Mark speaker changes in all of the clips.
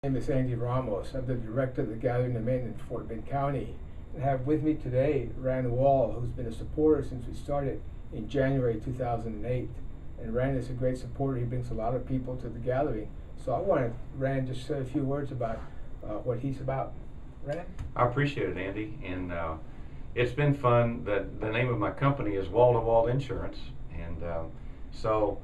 Speaker 1: My name is Andy Ramos. I'm the director of the Gathering of Men in Fort Bend County. And I have with me today Rand Wall, who's been a supporter since we started in January 2008. And Rand is a great supporter. He brings a lot of people to the gathering. So I wanted Rand just say a few words about what he's about. Rand?
Speaker 2: I appreciate it, Andy. And it's been fun. The name of my company is Wall to Wall Insurance. And so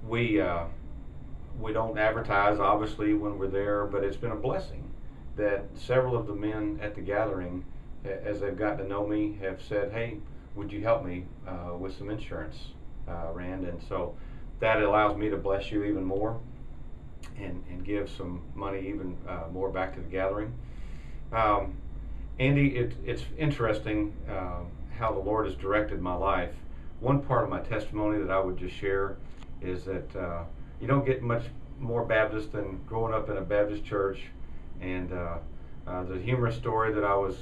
Speaker 2: we don't advertise, obviously, when we're there, but it's been a blessing that several of the men at the gathering, as they've gotten to know me, have said, hey, would you help me with some insurance, Rand? And so that allows me to bless you even more and give some money even more back to the gathering. Andy, it's interesting how the Lord has directed my life. One part of my testimony that I would just share is that you don't get much more Baptist than growing up in a Baptist church. And the humorous story that I was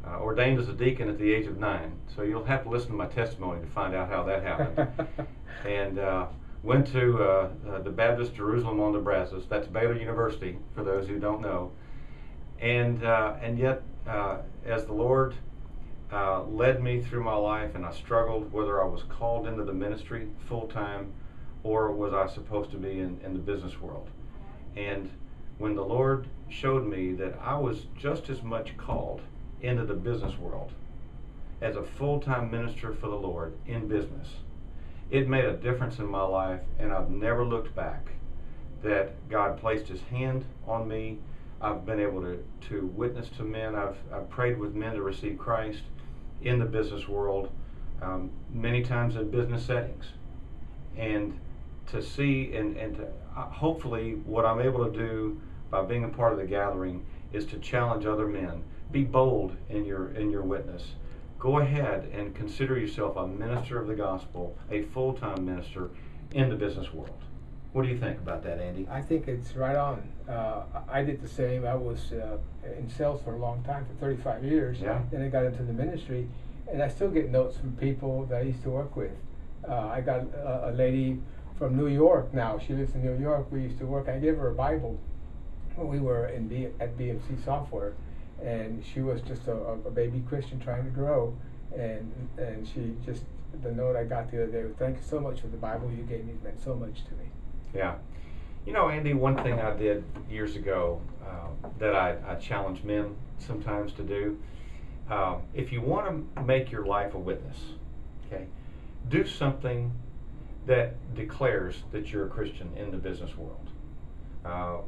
Speaker 2: ordained as a deacon at the age of 9. So you'll have to listen to my testimony to find out how that happened. And went to the Baptist Jerusalem on the Brazos. That's Baylor University, for those who don't know. And yet, as the Lord led me through my life, and I struggled whether I was called into the ministry full-time or was I supposed to be in the business world. And when the Lord showed me that I was just as much called into the business world as a full-time minister for the Lord in business, it made a difference in my life, and I've never looked back. That God placed His hand on me. I've been able to witness to men. I've prayed with men to receive Christ in the business world, many times in business settings. And to see and to hopefully what I'm able to do by being a part of the gathering is to challenge other men. Be bold in your witness. Go ahead and consider yourself a minister of the gospel, a full-time minister in the business world. What do you think about that, Andy?
Speaker 1: I think it's right on. I did the same. I was in sales for a long time, for 35 years.
Speaker 2: Yeah.
Speaker 1: Then I got into the ministry, and I still get notes from people that I used to work with. I got a lady from New York now. She lives in New York. We used to work. I gave her a Bible when we were at BMC Software, and she was just a baby Christian trying to grow. And she just, the note I got the other day, thank you so much for the Bible you gave me. It meant so much to me.
Speaker 2: Yeah. You know, Andy, one thing I did years ago that I challenge men sometimes to do, if you want to make your life a witness, okay, do something that declares that you're a Christian in the business world.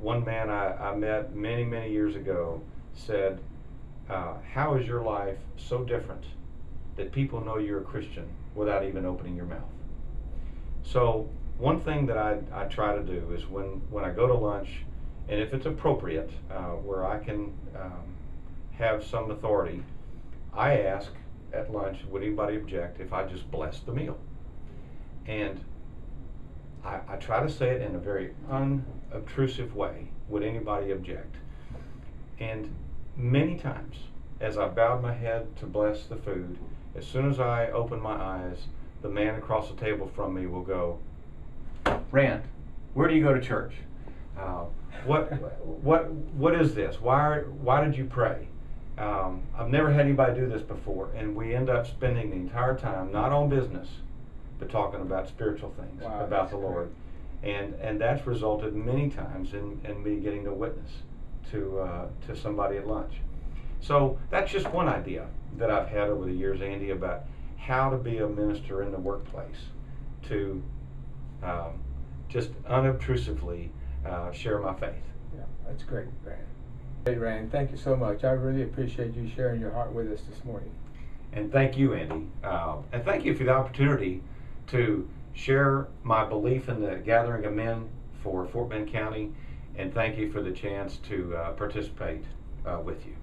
Speaker 2: One man I met many years ago said, how is your life so different that people know you're a Christian without even opening your mouth? So one thing that I try to do is when I go to lunch, and if it's appropriate, where I can have some authority, I ask at lunch, would anybody object if I just bless the meal? And I try to say it in a very unobtrusive way. Would anybody object? And many times, as I bowed my head to bless the food, as soon as I open my eyes, the man across the table from me will go, Rand, where do you go to church? What is this? Why did you pray? I've never had anybody do this before, and we end up spending the entire time not on business, but talking about spiritual things,
Speaker 1: wow,
Speaker 2: about the Lord, and that's resulted many times in me getting to witness to somebody at lunch. So that's just one idea that I've had over the years, Andy, about how to be a minister in the workplace, to just unobtrusively share my faith.
Speaker 1: Yeah, that's great, Rand. Hey, Rand, thank you so much. I really appreciate you sharing your heart with us this morning.
Speaker 2: And thank you, Andy. And thank you for the opportunity to share my belief in the Gathering of Men for Fort Bend County. And thank you for the chance to participate with you.